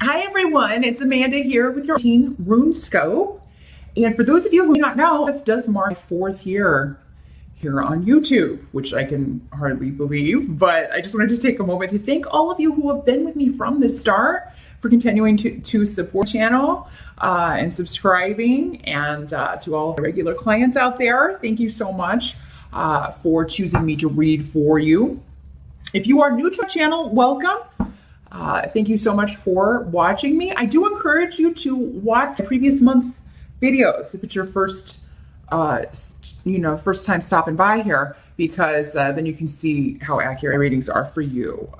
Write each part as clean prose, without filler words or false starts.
Hi everyone, it's Amanda here with your Teen RuneScope. And for those of you who do not know, this does mark my 4th year here on YouTube, which I can hardly believe, but I just wanted to take a moment to thank all of you who have been with me from the start for continuing to support the channel and subscribing, and to all of the regular clients out there, thank you so much for choosing me to read for you. If you are new to the channel, welcome. Thank you so much for watching me. I do encourage you to watch the previous month's videos if it's your first time stopping by here, because then you can see how accurate readings are for you.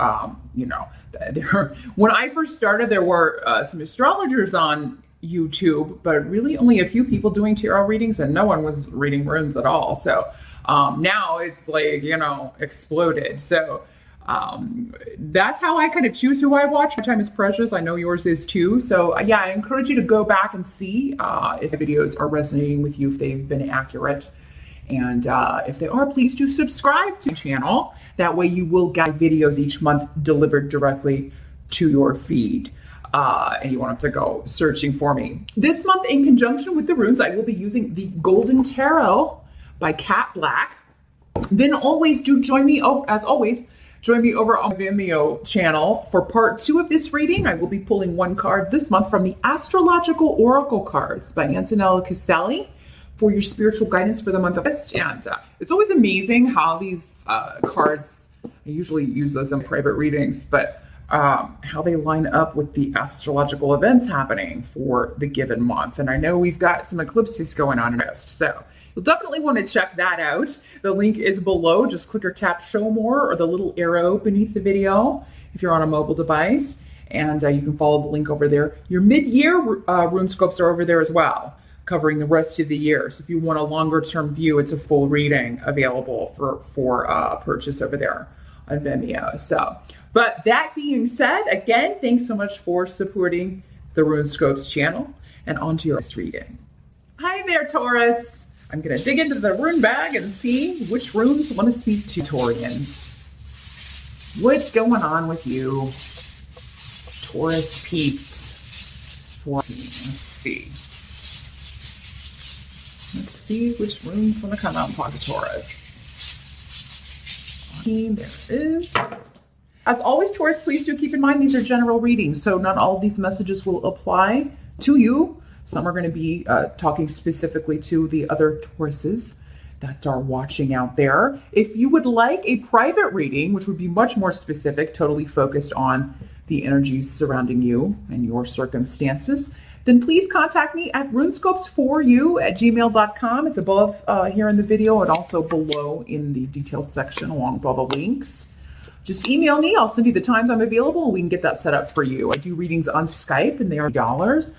When I first started, there were some astrologers on YouTube, but really only a few people doing tarot readings, and no one was reading runes at all. So now it's like, exploded. So that's how I kind of choose who I watch. My time is precious. I know yours is too. So yeah, I encourage you to go back and see if the videos are resonating with you, if they've been accurate. And if they are, please do subscribe to the channel. That way you will get videos each month delivered directly to your feed. And you won't have to go searching for me. This month, in conjunction with the runes, I will be using the Golden Tarot by Cat Black. Then always do join me, as always, join me over on my Vimeo channel for part 2 of this reading. I will be pulling one card this month from the Astrological Oracle cards by Antonella Caselli for your spiritual guidance for the month of August. And it's always amazing how these cards, I usually use those in private readings, but how they line up with the astrological events happening for the given month. And I know we've got some eclipses going on in August, so you'll definitely want to check that out. The link is below. Just click or tap show more or the little arrow beneath the video if you're on a mobile device. And you can follow the link over there. Your mid-year rune scopes are over there as well, covering the rest of the year. So if you want a longer term view, it's a full reading available for purchase over there on Vimeo. So, but that being said, again, thanks so much for supporting the RuneScopes channel, and on to your next reading. Hi there, Taurus. I'm going to dig into the rune bag and see which runes want to speak to Taurians. What's going on with you, Taurus peeps? Let's see. Let's see which runes want to come out and talk to Taurus. There it is. As always, Taurus, please do keep in mind these are general readings, so not all of these messages will apply to you. Some are going to be talking specifically to the other Tauruses that are watching out there. If you would like a private reading, which would be much more specific, totally focused on the energies surrounding you and your circumstances, then please contact me at runescopes4you@gmail.com. It's above here in the video and also below in the details section along with all the links. Just email me. I'll send you the times I'm available and we can get that set up for you. I do readings on Skype and they are $.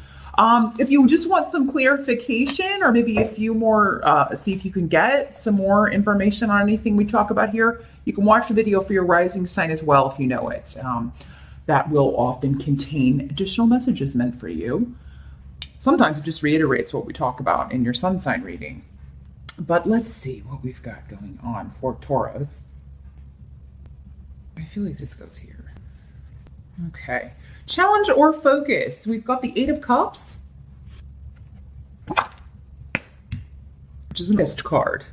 If you just want some clarification or maybe a few more, see if you can get some more information on anything we talk about here, you can watch the video for your rising sign as well if you know it. That will often contain additional messages meant for you. Sometimes it just reiterates what we talk about in your sun sign reading. But let's see what we've got going on for Taurus. I feel like this goes here. Okay. Challenge or focus. We've got the 8 of Cups, which is a missed card.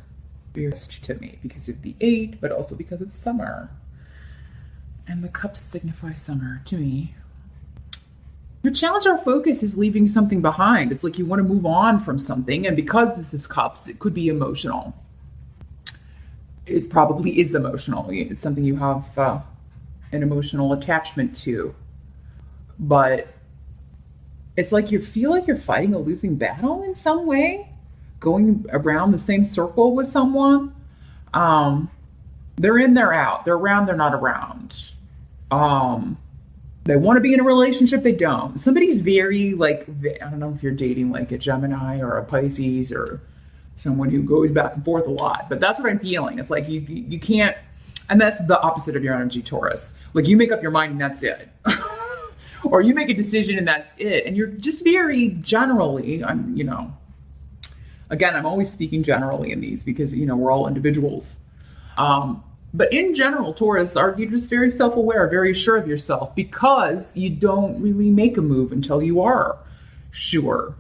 Weirdest to me because of the 8, but also because it's summer. And the cups signify summer to me. Your challenge or focus is leaving something behind. It's like you want to move on from something, and because this is cups, it could be emotional. It probably is emotional. It's something you have an emotional attachment to. But it's like you feel like you're fighting a losing battle in some way, going around the same circle with someone. They're in, they're out. They're around, they're not around. They want to be in a relationship, they don't. Somebody's very like, I don't know if you're dating like a Gemini or a Pisces or someone who goes back and forth a lot, but that's what I'm feeling. It's like you can't, and that's the opposite of your energy, Taurus. Like you make up your mind and that's it. Or you make a decision and that's it. And you're just very generally, again, I'm always speaking generally in these because, we're all individuals. But in general, Taurus, are you just very self-aware, very sure of yourself, because you don't really make a move until you are sure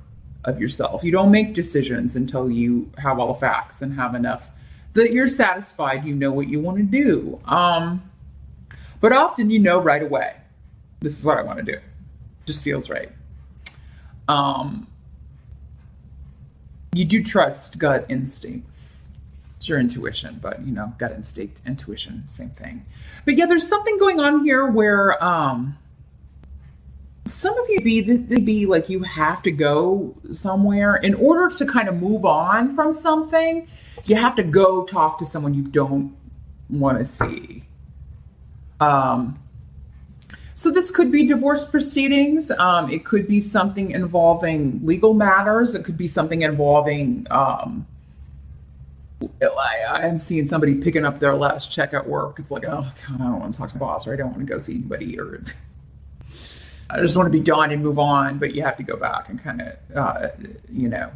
of yourself. You don't make decisions until you have all the facts and have enough that you're satisfied, you know what you want to do. But often you know right away, this is what I want to do. Just feels right. You do trust gut instincts. It's your intuition, but you know, gut instinct, intuition, same thing. But yeah, there's something going on here where some of you be like you have to go somewhere in order to kind of move on from something. You have to go talk to someone you don't want to see. So this could be divorce proceedings. It could be something involving legal matters. It could be something involving, I'm seeing somebody picking up their last check at work. It's like, oh God, I don't want to talk to the boss, or I don't want to go see anybody, or I just want to be done and move on, but you have to go back and kind of, you know.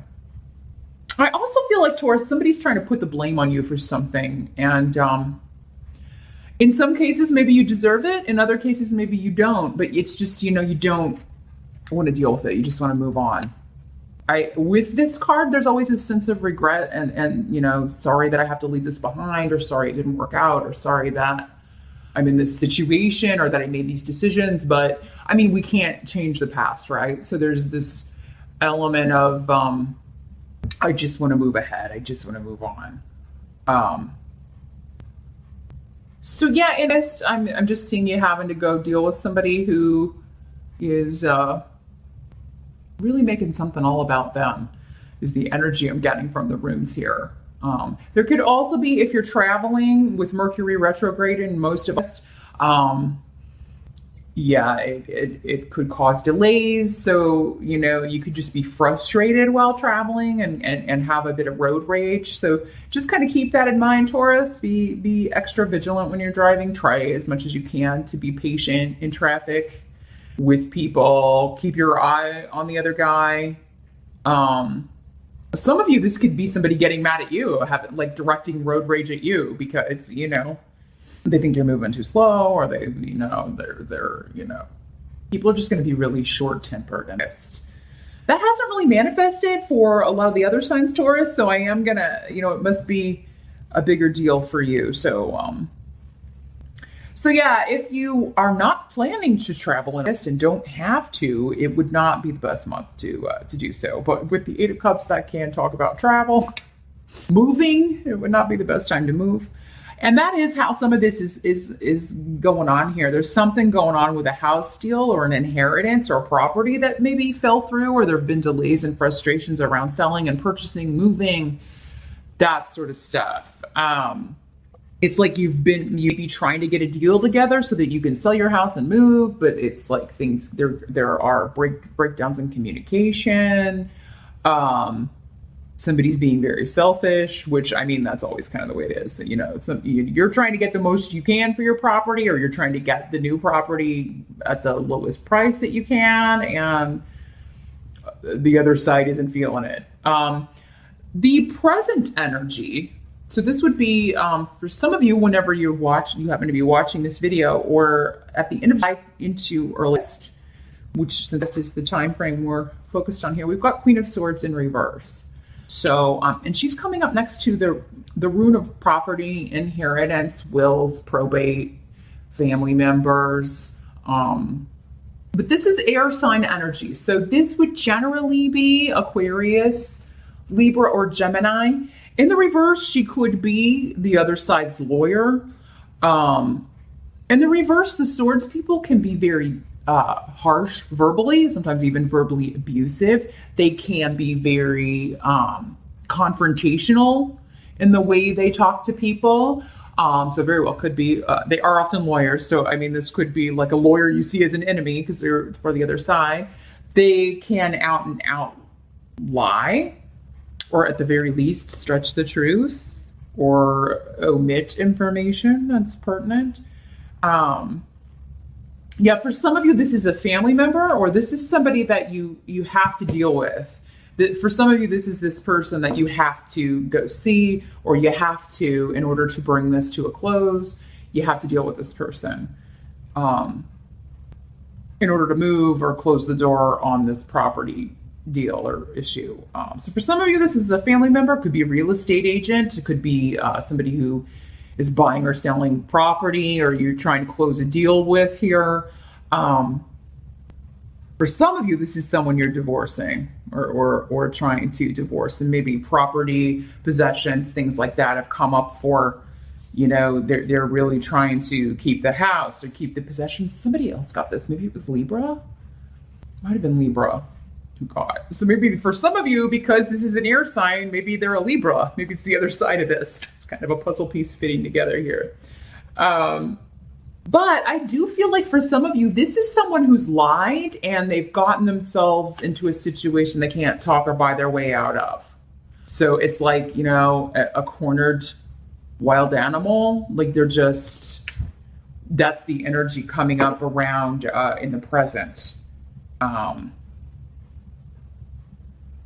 I also feel like, Taurus, somebody's trying to put the blame on you for something. And in some cases, maybe you deserve it. In other cases, maybe you don't. But it's just, you know, you don't want to deal with it. You just want to move on. With this card, there's always a sense of regret and, you know, sorry that I have to leave this behind, or sorry it didn't work out, or sorry that I'm in this situation, or that I made these decisions. But I mean, we can't change the past, right? So there's this element of, I just want to move ahead. I just want to move on. So yeah, in this, I'm just seeing you having to go deal with somebody who is really making something all about them, is the energy I'm getting from the runes here. There could also be, if you're traveling with Mercury retrograde in most of us, yeah, it could cause delays. So, you know, you could just be frustrated while traveling and have a bit of road rage. So just kind of keep that in mind, Taurus. Be extra vigilant when you're driving. Try as much as you can to be patient in traffic with people. Keep your eye on the other guy. Some of you, this could be somebody getting mad at you, like directing road rage at you because, you know, they think you're moving too slow, or they, you know, they're, you know, people are just going to be really short-tempered. And that hasn't really manifested for a lot of the other signs, Taurus. So I am going to, you know, it must be a bigger deal for you. So yeah, if you are not planning to travel and don't have to, it would not be the best month to do so. But with the Eight of Cups, that can talk about travel, moving, it would not be the best time to move. And that is how some of this is going on here. There's something going on with a house deal or an inheritance or a property that maybe fell through, or there have been delays and frustrations around selling and purchasing, moving, that sort of stuff. It's like you've been maybe trying to get a deal together so that you can sell your house and move, but it's like things, there are breakdowns in communication. Somebody's being very selfish, which, I mean, that's always kind of the way it is. You know, you're trying to get the most you can for your property, or you're trying to get the new property at the lowest price that you can, and the other side isn't feeling it. The present energy, so this would be, for some of you, whenever you happen to be watching this video, or at the end of the into earliest, which this is the time frame we're focused on here, we've got Queen of Swords in reverse. So, and she's coming up next to the rune of property, inheritance, wills, probate, family members. But this is air sign energy. So this would generally be Aquarius, Libra, or Gemini. In the reverse, she could be the other side's lawyer. In the reverse, the swords people can be very harsh verbally, sometimes even verbally abusive. They can be very confrontational in the way they talk to people. So very well could be, they are often lawyers. So, I mean, this could be like a lawyer you see as an enemy because they're for the other side. They can out and out lie, or at the very least stretch the truth, or omit information that's pertinent. Yeah, for some of you, this is a family member, or this is somebody that you have to deal with For some of you, this is this person that you have to go see, or you have to, in order to bring this to a close, you have to deal with this person in order to move or close the door on this property deal or issue. So for some of you, this is a family member. It could be a real estate agent. It could be somebody who is buying or selling property, or you're trying to close a deal with here. For some of you, this is someone you're divorcing or trying to divorce, and maybe property, possessions, things like that have come up for, they're really trying to keep the house or keep the possessions. Somebody else got this. Maybe it was Libra. Might have been Libra who got it. So maybe for some of you, because this is an air sign, maybe they're a Libra. Maybe it's the other side of this. It's kind of a puzzle piece fitting together here. But I do feel like for some of you, this is someone who's lied and they've gotten themselves into a situation they can't talk or buy their way out of. So it's like, a cornered wild animal. Like that's the energy coming up around in the present.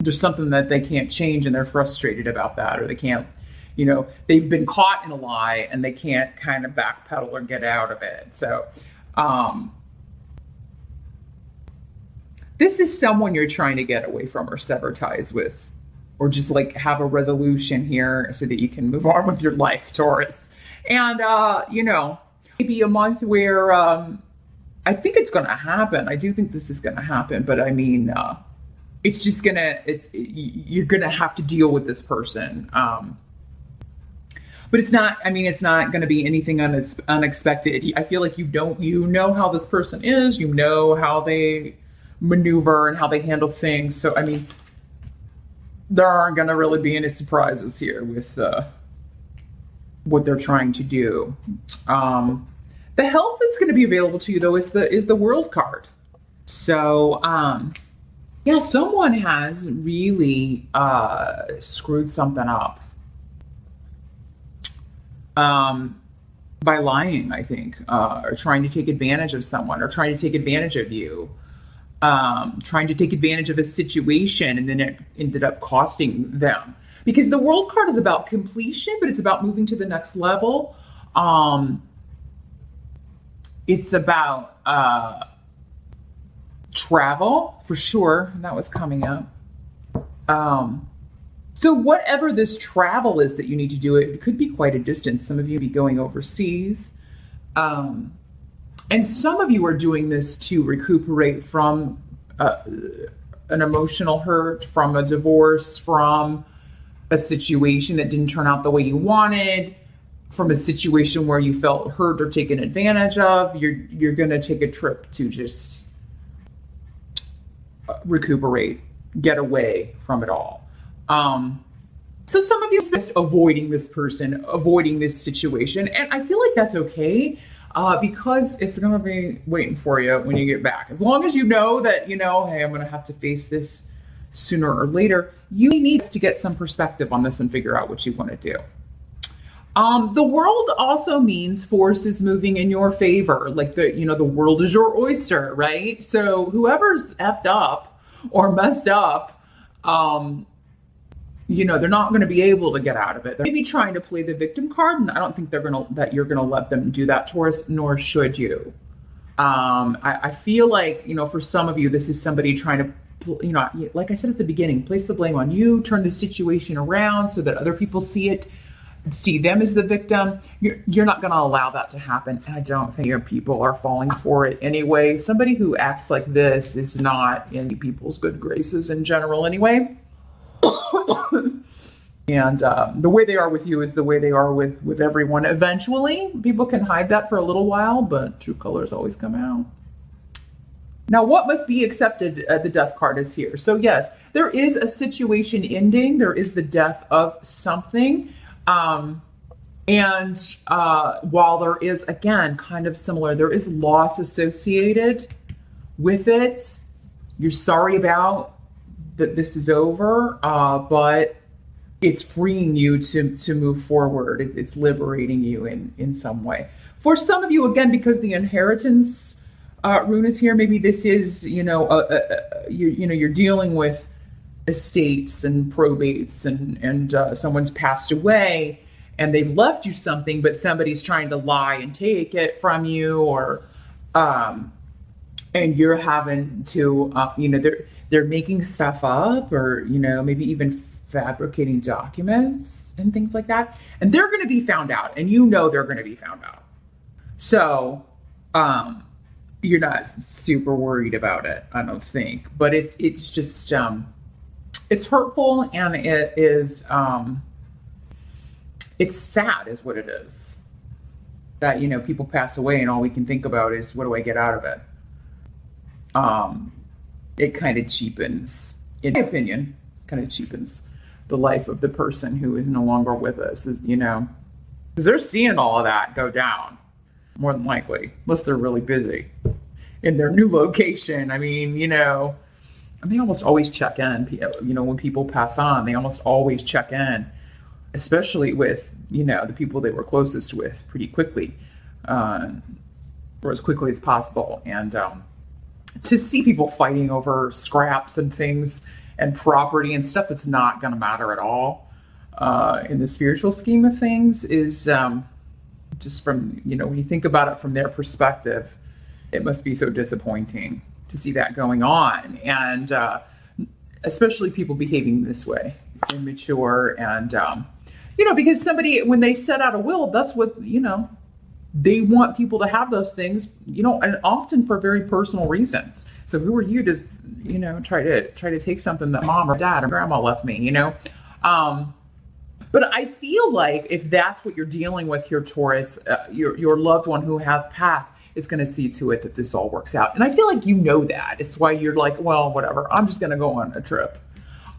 There's something that they can't change and they're frustrated about that, or they can't, they've been caught in a lie and they can't kind of backpedal or get out of it. So this is someone you're trying to get away from or sever ties with, or just like have a resolution here so that you can move on with your life, Taurus. And, maybe a month where I think it's going to happen. I do think this is going to happen, but I mean, it's just you're going to have to deal with this person. But it's not going to be anything unexpected. I feel like you know how this person is, how they maneuver and how they handle things. So, there aren't going to really be any surprises here with what they're trying to do. The help that's going to be available to you, though, is the World card. So, someone has really screwed something up. By lying, I think, or trying to take advantage of someone, or trying to take advantage of you, trying to take advantage of a situation, and then it ended up costing them. Because the World card is about completion, but it's about moving to the next level. It's about travel, for sure. That was coming up. So whatever this travel is that you need to do, it could be quite a distance. Some of you be going overseas. And some of you are doing this to recuperate from an emotional hurt, from a divorce, from a situation that didn't turn out the way you wanted, from a situation where you felt hurt or taken advantage of. You're going to take a trip to just recuperate, get away from it all. So some of you are just avoiding this person, avoiding this situation. And I feel like that's okay, because it's going to be waiting for you when you get back. As long as you know that, hey, I'm going to have to face this sooner or later, you need to get some perspective on this and figure out what you want to do. The world also means forces moving in your favor. Like the world is your oyster, right? So whoever's effed up or messed up, they're not going to be able to get out of it. They're maybe trying to play the victim card, and I don't think that you're going to let them do that, Taurus, nor should you. I feel like, for some of you, this is somebody trying to, like I said at the beginning, place the blame on you, turn the situation around so that other people see them as the victim. You're not going to allow that to happen. And I don't think your people are falling for it anyway. Somebody who acts like this is not in people's good graces in general anyway. And the way they are with you is the way they are with everyone. Eventually, people can hide that for a little while, but true colors always come out. Now, what must be accepted? The death card is here. So yes, there is a situation ending. There is the death of something. And while there is, again, kind of similar, there is loss associated with it. You're sorry about that this is over, but it's freeing you to move forward. It's liberating you in some way. For some of you, again, because the inheritance rune is here, maybe this is, you're dealing with estates and probates, and someone's passed away and they've left you something, but somebody's trying to lie and take it from you, or and you're having to they're making stuff up, or maybe even fabricating documents and things like that, and they're going to be found out, and they're going to be found out. So you're not super worried about it, I don't think, but it's just it's hurtful, and it is it's sad is what it is, that people pass away and all we can think about is, what do I get out of it? It kind of cheapens, in my opinion, the life of the person who is no longer with us, because they're seeing all of that go down, more than likely, unless they're really busy in their new location. I mean, they almost always check in, when people pass on, they almost always check in, especially with, the people they were closest with, pretty quickly, or as quickly as possible. And to see people fighting over scraps and things and property and stuff that's not going to matter at all in the spiritual scheme of things is just from, when you think about it from their perspective, it must be so disappointing to see that going on. And especially people behaving this way, immature, and, because somebody, when they set out a will, that's what, they want people to have those things, and often for very personal reasons. So who are you to, try to take something that mom or dad or grandma left me, But I feel like if that's what you're dealing with here, Taurus, your loved one who has passed is going to see to it that this all works out. And I feel like that. It's why you're like, well, whatever, I'm just going to go on a trip.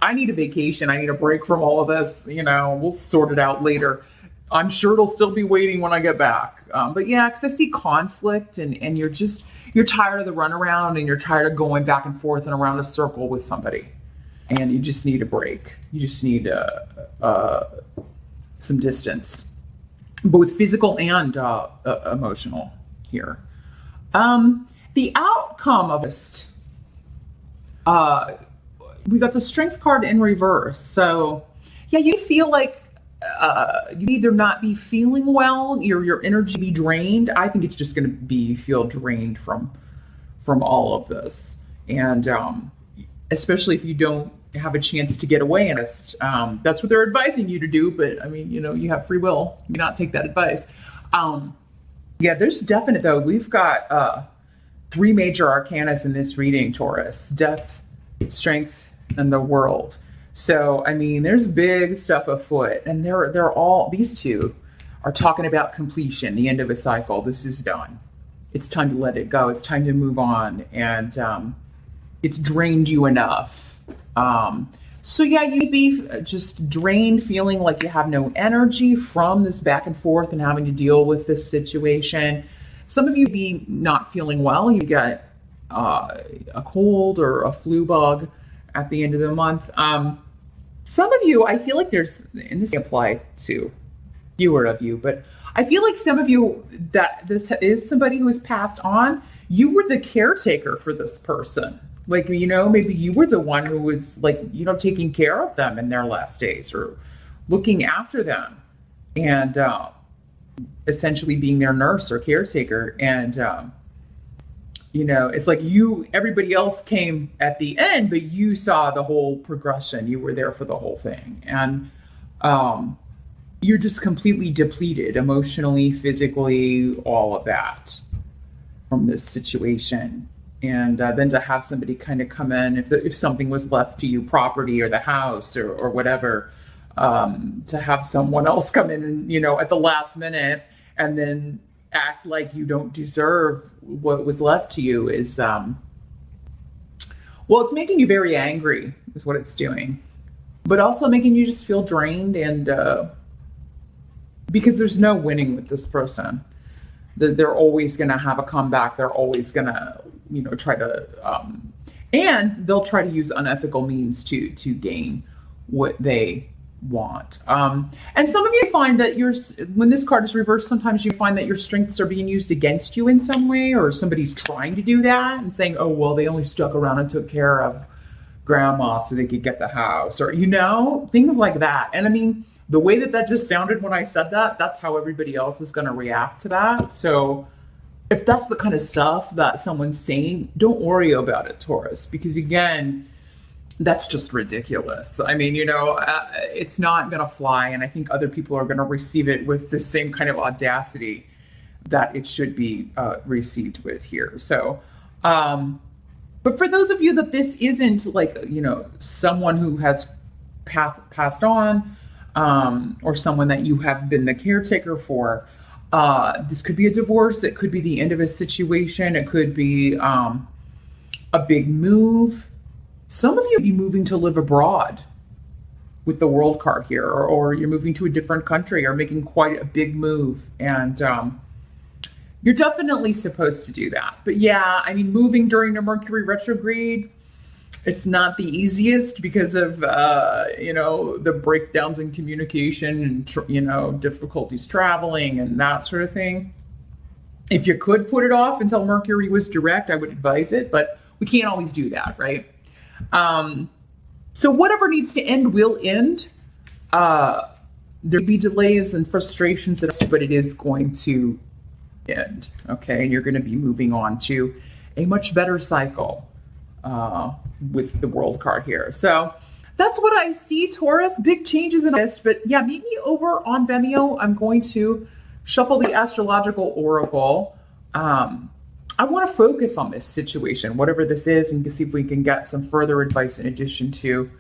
I need a vacation. I need a break from all of this. We'll sort it out later. I'm sure it'll still be waiting when I get back. But yeah, because I see conflict, and you're tired of the runaround, and you're tired of going back and forth and around a circle with somebody. And you just need a break. You just need some distance, both physical and emotional here. The outcome of this, we got the Strength card in reverse. So yeah, you feel like you either not be feeling well, your energy be drained. I think it's just going to be you feel drained from all of this, and especially if you don't have a chance to get away. And that's what they're advising you to do. But I mean, you have free will. You not take that advice. Yeah, there's definite though. We've got 3 major arcanas in this reading, Taurus: death, strength, and the world. So, I mean, there's big stuff afoot, and they're all, these two are talking about completion, the end of a cycle. This is done. It's time to let it go. It's time to move on. And it's drained you enough. So yeah, you'd be just drained, feeling like you have no energy from this back and forth and having to deal with this situation. Some of you be not feeling well. You get a cold or a flu bug at the end of the month. Some of you, I feel like there's, and this apply to fewer of you, but I feel like some of you, that this is somebody who has passed on. You were the caretaker for this person. Like, maybe you were the one who was like, taking care of them in their last days, or looking after them, and essentially being their nurse or caretaker. And, it's like everybody else came at the end, but you saw the whole progression. You were there for the whole thing. And you're just completely depleted emotionally, physically, all of that from this situation. And then to have somebody kind of come in, if something was left to you, property or the house or whatever, to have someone else come in and, at the last minute and then act like you don't deserve what was left to you is, well, it's making you very angry is what it's doing, but also making you just feel drained. And because there's no winning with this person. They're always going to have a comeback. They're always going to, try to, and they'll try to use unethical means to gain what they want. And some of you find that when this card is reversed, sometimes you find that your strengths are being used against you in some way, or somebody's trying to do that and saying, oh, well, they only stuck around and took care of grandma so they could get the house, or, you know, things like that. And I mean, the way that that just sounded when I said that, that's how everybody else is going to react to that. So if that's the kind of stuff that someone's saying, don't worry about it, Taurus, because again, that's just ridiculous. I mean, you know, it's not going to fly. And I think other people are going to receive it with the same kind of audacity that it should be received with here. So, but for those of you that this isn't like, you know, someone who has passed on, or someone that you have been the caretaker for, this could be a divorce. It could be the end of a situation. It could be a big move. Some of you be moving to live abroad with the World card here, or you're moving to a different country or making quite a big move. And you're definitely supposed to do that. But yeah, I mean, moving during a Mercury retrograde, it's not the easiest because of, you know, the breakdowns in communication and, you know, difficulties traveling and that sort of thing. If you could put it off until Mercury was direct, I would advise it, but we can't always do that, right? So whatever needs to end will end. There'll be delays and frustrations, but it is going to end, okay? And you're going to be moving on to a much better cycle with the World card here. So that's what I see, Taurus. Big changes in this, but yeah, meet me over on Vimeo. I'm going to shuffle the astrological oracle. I want to focus on this situation, whatever this is, and see if we can get some further advice in addition to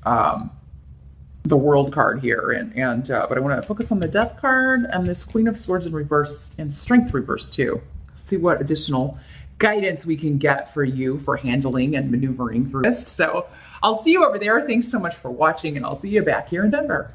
the World card here. But I want to focus on the Death card and this Queen of Swords in reverse and Strength reverse too. See what additional guidance we can get for you for handling and maneuvering through this. So I'll see you over there. Thanks so much for watching, and I'll see you back here in Denver.